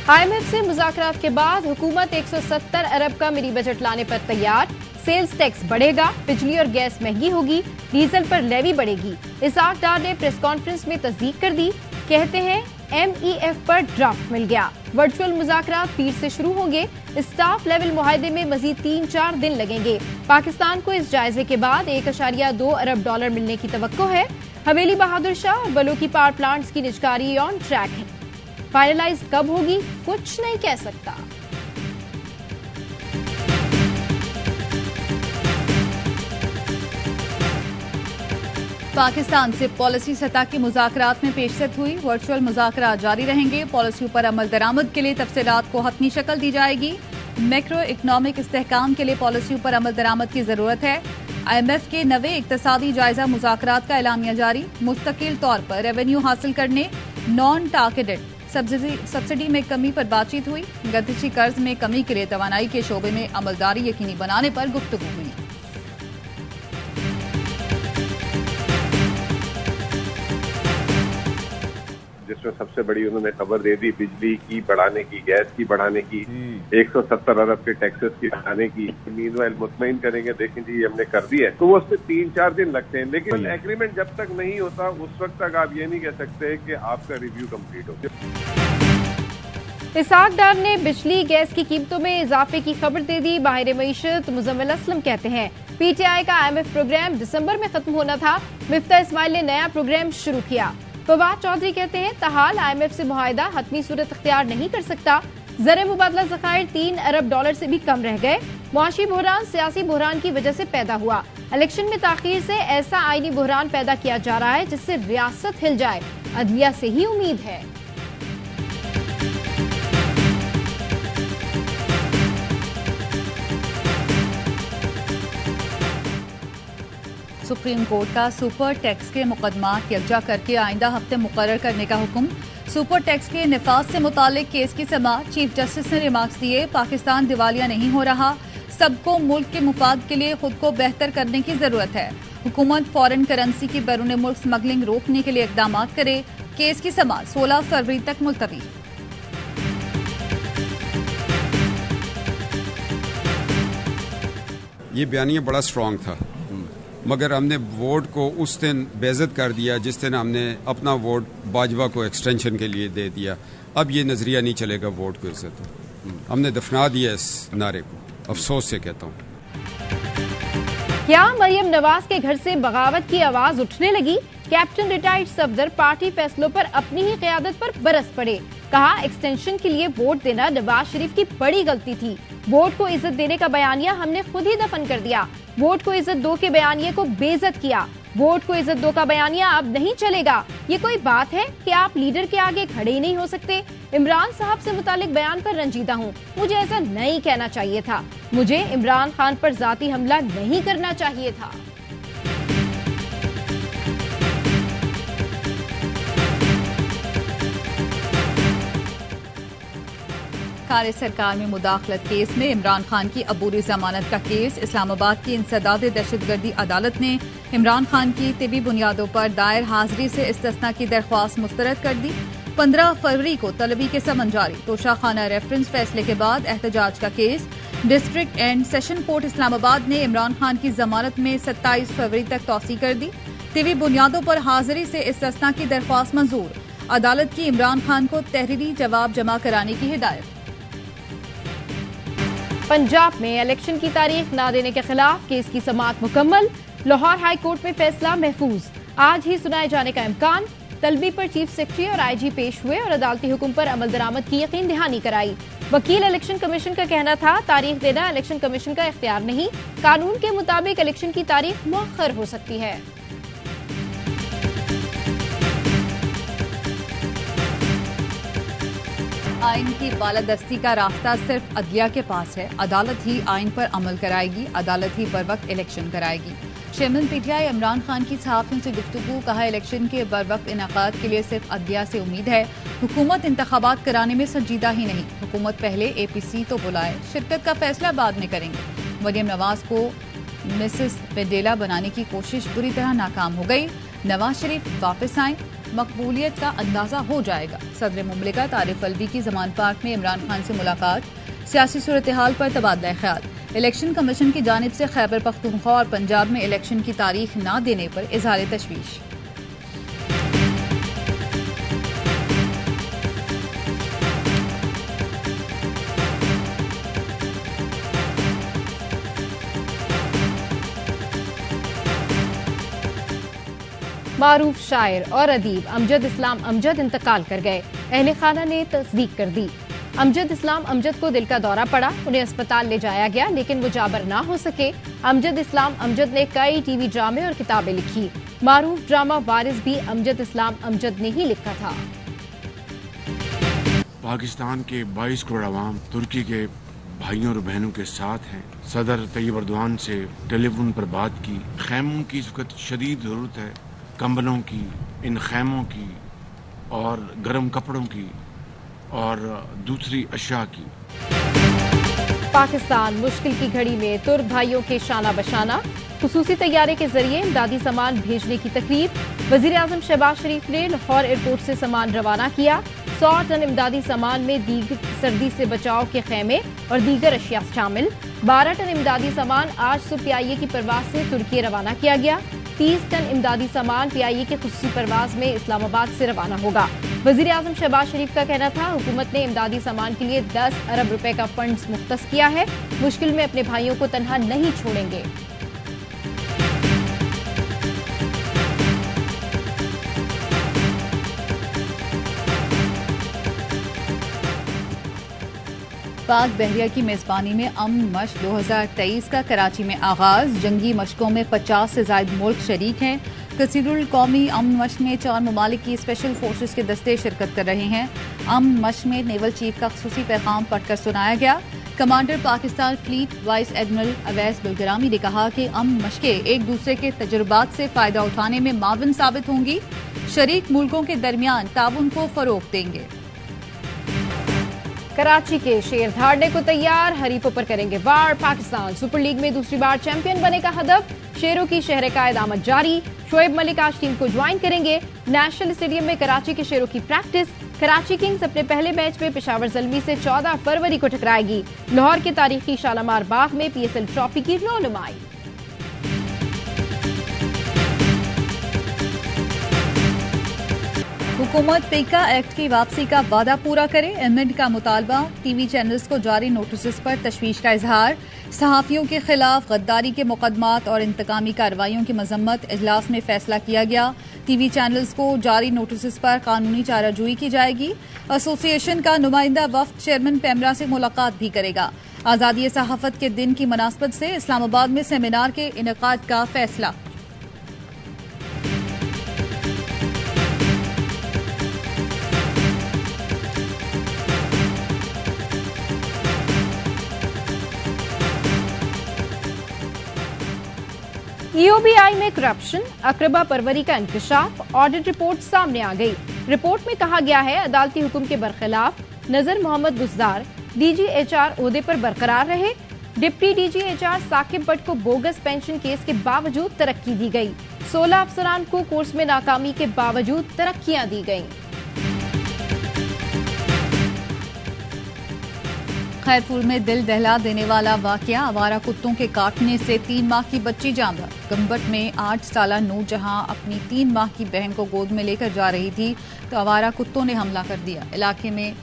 IMF से मुज़ाकरात के बाद हुकूमत 170 अरब का मिनी बजट लाने पर तैयार। सेल्स टैक्स बढ़ेगा, बिजली और गैस महंगी होगी, डीजल पर लेवी बढ़ेगी। इसाक डार ने प्रेस कॉन्फ्रेंस में तस्दीक कर दी। कहते हैं MEF पर ड्राफ्ट मिल गया। वर्चुअल मुज़ाकरात पीर से शुरू होंगे। स्टाफ लेवल मुआहदे में मजीद 3-4 दिन लगेंगे। पाकिस्तान को इस जायजे के बाद 1.2 अरब डॉलर मिलने की तवक्को है। हवेली बहादुर शाह और बलोकी पावर प्लांट्स की निजकारी ऑन ट्रैक है। फाइनलाइज कब होगी कुछ नहीं कह सकता। पाकिस्तान से पॉलिसी सतह की मुज़ाकरात में पेशरत हुई। वर्चुअल मुज़ाकरात जारी रहेंगे। पॉलिसियों पर अमल दरामद के लिए तफसीलात को हतमी शक्ल दी जाएगी। मैक्रो इकनॉमिक इस्तेहकाम के लिए पॉलिसियों पर अमल दरामद की जरूरत है। IMF के नवे इक्तसादी जायजा मुज़ाकरात का एलानिया जारी। मुस्तकिल तौर पर रेवेन्यू हासिल करने, नॉन टारगेटेड सब्सिडी में कमी पर बातचीत हुई। गर्दिशी कर्ज में कमी के लिए तवानाई के शोबे में अमलदारी यकीनी बनाने पर गुफ्तगू हुई। जिसमें सबसे बड़ी उन्होंने खबर दे दी बिजली की बढ़ाने की, गैस की बढ़ाने की, 170 अरब के टैक्सेस की बढ़ाने की। मीनवाइल मुतमईन करेंगे, देखें जी हमने कर दिया है, तो वो उसमें 3-4 दिन लगते हैं। लेकिन एग्रीमेंट जब तक नहीं होता उस वक्त तक आप ये नहीं कह सकते कि आपका रिव्यू कंप्लीट हो गया। इसाक डार ने बिजली गैस की कीमतों में इजाफे की खबर दे दी। माहिर मईशत मुजम्मिल असलम कहते हैं PTI का IMF प्रोग्राम दिसंबर में खत्म होना था। मिफ्ता इस्माइल ने नया प्रोग्राम शुरू किया। फवाद चौधरी कहते हैं ताहाल IMF से मुआहिदा हतमी सूरत अख्तियार नहीं कर सकता। ज़र मुबादला ज़खायर 3 अरब डॉलर से भी कम रह गए। मुआशी बहरान सियासी बहरान की वजह से पैदा हुआ। इलेक्शन में ताखीर से ऐसा आईनी बहरान पैदा किया जा रहा है जिससे रियासत हिल जाए। अदलिया से ही उम्मीद है। सुप्रीम कोर्ट का सुपर टैक्स के मुकदमात यकजा करके आइंदा हफ्ते मुकर्रर करने का हुक्म। सुपर टैक्स के निफाज से मुतालिक केस की समाअत चीफ जस्टिस ने रिमार्क्स दिए। पाकिस्तान दिवालिया नहीं हो रहा, सबको मुल्क के मुफाद के लिए खुद को बेहतर करने की जरूरत है। हुकूमत फॉरेन करेंसी की बैरून मुल्क स्मगलिंग रोकने के लिए इकदाम करे। केस की समाअत 16 फरवरी तक मुलतवी। ये बयानिया बड़ा स्ट्रांग था, मगर हमने वोट को उस दिन बेइज्जत कर दिया जिस दिन हमने अपना वोट बाजवा को एक्सटेंशन के लिए दे दिया। अब ये नजरिया नहीं चलेगा वोट को इज्जत। हमने दफना दिया इस नारे को, अफसोस से कहता हूँ। क्या मरियम नवाज के घर से बगावत की आवाज उठने लगी? कैप्टन रिटायर्ड सफदर पार्टी फैसलों पर अपनी ही क़यादत पर बरस पड़े। कहा एक्सटेंशन के लिए वोट देना नवाज शरीफ की बड़ी गलती थी। वोट को इज्जत देने का बयानिया हमने खुद ही दफन कर दिया। वोट को इज्जत दो के बयानिए को बेइज्जत किया। वोट को इज्जत दो का बयानिया अब नहीं चलेगा। ये कोई बात है कि आप लीडर के आगे खड़े ही नहीं हो सकते? इमरान साहब से मुतालिक बयान पर रंजीदा हूँ। मुझे ऐसा नहीं कहना चाहिए था। मुझे इमरान खान पर जाती हमला नहीं करना चाहिए था। कार सरकार में मुदाखलत केस में इमरान खान की अबूरी जमानत का केस। इस्लामाबाद की इंसदाद दहशतगर्दी अदालत ने इमरान खान की तिबी बुनियादों पर दायर हाजिरी से इस्तिस्ना की दरख्वास्त मुस्तरद कर दी। 15 फरवरी को तलबी के समन जारी। तोशाखाना रेफरेंस फैसले के बाद एहतजाज का case. District and session court Islamabad ने इमरान खान की जमानत में 27 फरवरी तक तौसी कर दी। तिबी बुनियादों पर हाजिरी से इस्तिस्ना की दरख्वास्त मंजूर। अदालत की इमरान खान को तहरीरी जवाब जमा कराने की हिदायत। पंजाब में इलेक्शन की तारीख न देने के खिलाफ केस की समाअत मुकम्मल। लाहौर हाई कोर्ट में फैसला महफूज। आज ही सुनाए जाने का इम्कान। तलबी पर चीफ सेक्रेटरी और IG पेश हुए और अदालती हुक्म पर अमल दरामद की यकीन दहानी कराई। वकील इलेक्शन कमीशन का कहना था तारीख देना इलेक्शन कमीशन का इख्तियार नहीं। कानून के मुताबिक इलेक्शन की तारीख मुअख्खर हो सकती है। आइन की बालादस्ती का रास्ता सिर्फ अदलिया के पास है। अदालत ही आइन पर अमल कराएगी, अदालत ही बर वक्त इलेक्शन कराएगी। चेयरमैन PTI इमरान खान की सहाफ़ियों से गुफ्तगू। कहा इलेक्शन के बर वक्त इनेकाद के लिए सिर्फ अदलिया से उम्मीद है। हुकूमत इंतखाबात कराने में संजीदा ही नहीं। हुकूमत पहले APC तो बुलाए, शिरकत का फैसला बाद में करेंगे। मरियम नवाज को मिसेस वेडेला बनाने की कोशिश बुरी तरह नाकाम हो गई। नवाज शरीफ वापस आए। मकबूलियत का अंदाजा हो जाएगा। सदर मुमलिकत आरिफ अलवी की जमान पार्क में इमरान खान से मुलाकात, सियासी सूरत हाल पर तबादला ख्याल। इलेक्शन कमीशन की जानिब से खैबर पख्तूनख्वा और पंजाब में इलेक्शन की तारीख न देने पर इजहार तशवीश। मारूफ शायर और अदीब अमजद इस्लाम अमजद इंतकाल कर गए। अहले खाना ने तस्दीक कर दी। अमजद इस्लाम अमजद को दिल का दौरा पड़ा, उन्हें अस्पताल ले जाया गया लेकिन वो जाबर ना हो सके। अमजद इस्लाम अमजद ने कई टीवी ड्रामे और किताबें लिखी। मारूफ ड्रामा वारिस भी अमजद इस्लाम अमजद ने ही लिखा था। पाकिस्तान के 22 करोड़ आवाम तुर्की के भाइयों और बहनों के साथ हैं। सदर तैयब अर्दवान से टेलीफोन पर बात की। खैमों की इस वक्त शदीद जरूरत है, कंबलों की, इन खैमों की और गर्म कपड़ों की और दूसरी अशिया की। पाकिस्तान मुश्किल की घड़ी में तुर्क भाइयों के शाना बशाना, खुसूसी तैयारे के जरिए इमदादी सामान भेजने की तकरीब। वजीर आजम शहबाज शरीफ ने लाहौर एयरपोर्ट से सामान रवाना किया। 100 टन इमदादी सामान में सर्दी से बचाव के खेमे और दीगर अशिया शामिल। 12 टन इमदादी सामान आज सुबह PIA की परवाज से तुर्की रवाना किया गया। 30 टन इमदादी सामान PIA के खुसूसी परवाज में इस्लामाबाद से रवाना होगा। वजीर आजम शहबाज शरीफ का कहना था, हुकूमत ने इमदादी सामान के लिए 10 अरब रुपए का फंड्स मुख्तस किया है। मुश्किल में अपने भाइयों को तन्हा नहीं छोड़ेंगे। पाक बहरिया की मेजबानी में अमन मश्क 2023 का कराची में आगाज। जंगी मशकों में 50 से ज्यादा मुल्क शरीक हैं। कसीरुल कौमी अमन मश्क में 4 ममालिक की स्पेशल फोर्सेस के दस्ते शिरकत कर रहे हैं। अमन मश्क में नेवल चीफ का खुसूसी पैगाम पढ़कर सुनाया गया। Commander Pakistan fleet vice admiral Awais Bulgarami ने कहा कि अमन मशकें एक दूसरे के तजुर्बात से फायदा उठाने में माविन साबित होंगी। शरीक मुल्कों के दरमियान ताउन को फरोग देंगे। कराची के शेर धाड़ने को तैयार, हरीफों पर करेंगे वार। पाकिस्तान सुपर लीग में दूसरी बार चैंपियन बने का हदफ। शेरों की शहर कायद आमद जारी। शोएब मलिक आज टीम को ज्वाइन करेंगे। नेशनल स्टेडियम में कराची के शेरों की प्रैक्टिस। कराची किंग्स अपने पहले मैच में पेशावर ज़ल्मी से 14 फरवरी को टकराएगी। लाहौर के तारीखी शालामार बाग में PSL ट्रॉफी की रौनुमाई। हुकूमत पेका एक्ट की वापसी का वादा पूरा करे, एमएड का मुतालबा। टीवी चैनल्स को जारी नोटिस पर तशवीश का इजहार। सहाफियों के खिलाफ गद्दारी के मुकदमात और इंतकामी कार्रवाइयों की मजम्मत। इजलास में फैसला किया गया। टीवी चैनल्स को जारी नोटिस पर कानूनी चाराजोई की जाएगी। एसोसिएशन का नुमाइंदा वफ्द चेयरमैन पेमरा से मुलाकात भी करेगा। आज़ादी सहाफत के दिन की मुनासबत से इस्लामाबाद में सेमिनार के इनेकाद का फैसला। EOBI में करप्शन, अकरबा परवरी का इंकशाफ। ऑडिट रिपोर्ट सामने आ गई। रिपोर्ट में कहा गया है, अदालती हुक्म के बरखिलाफ नजर मोहम्मद बुजदार DG HR ओहदे पर बरकरार रहे। Deputy DG HR Saqib Bhatt को बोगस पेंशन केस के बावजूद तरक्की दी गई। 16 अफसरान को कोर्स में नाकामी के बावजूद तरक्कियां दी गईं। खैरपुर में दिल दहला देने वाला वाकया। आवारा कुत्तों के काटने से 3 माह की बच्ची जानवर। गंबट में 8 साला नूरजहां अपनी 3 माह की बहन को गोद में लेकर जा रही थी तो आवारा कुत्तों ने हमला कर दिया। इलाके में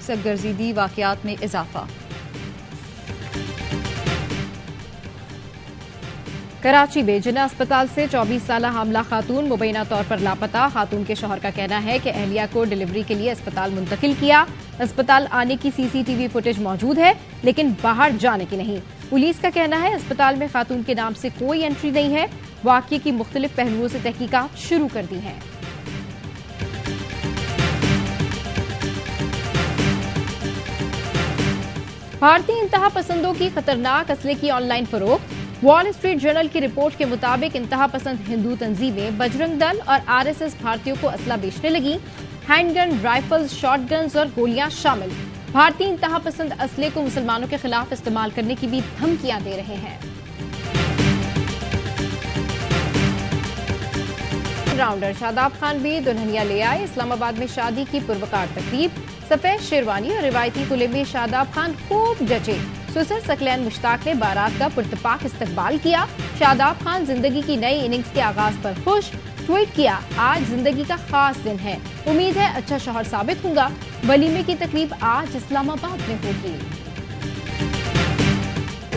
सरगर्जीदी वाकयात में इजाफा। कराची में जिन्ना अस्पताल से 24 साला हामला खातून मुबैना तौर पर लापता। खातून के शौहर का कहना है कि अहलिया को डिलीवरी के लिए अस्पताल मुंतकिल किया। अस्पताल आने की CCTV फुटेज मौजूद है लेकिन बाहर जाने की नहीं। पुलिस का कहना है अस्पताल में खातून के नाम से कोई एंट्री नहीं है। वाकये की मुख्तलिफ पहलुओं से तहकीकात शुरू कर दी है। भारतीय इंतहा पसंदों की खतरनाक असले की ऑनलाइन फरोख्त। वॉल स्ट्रीट जर्नल की रिपोर्ट के मुताबिक इंतहा पसंद हिंदू तंजीमें, बजरंग दल और RSS भारतीयों को असला बेचने लगी। हैंडगन, राइफल्स, शॉटगन्स और गोलियां शामिल। भारतीय इंतहा पसंद असले को मुसलमानों के खिलाफ इस्तेमाल करने की भी धमकियां दे रहे हैं। ऑलराउंडर शादाब खान भी दुल्हनिया ले आए। इस्लामाबाद में शादी की पुरवकार तकरीब, सफेद शेरवानी और रिवायती कुले में शादाब खान खूब जचे। सुसर सकलैन मुश्ताक ने बारात का पुरतपाक इस्तकबाल किया। शादाब खान जिंदगी की नई इनिंग्स के आगाज पर खुश, ट्वीट किया, आज जिंदगी का खास दिन है, उम्मीद है अच्छा शौहर साबित होगा। वलीमे की तकरीब आज इस्लामाबाद में होगी।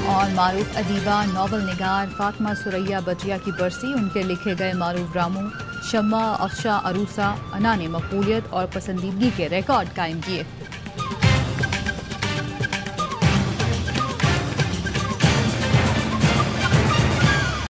और मारूफ अदीबा नॉवल निगार फातिमा सुरैया बजिया की बरसी, उनके लिखे गए मारूफ ड्रामों शम्मा, अफशा, अरूसा, अना ने मकबूलियत और पसंदीदगी के रिकॉर्ड कायम किए।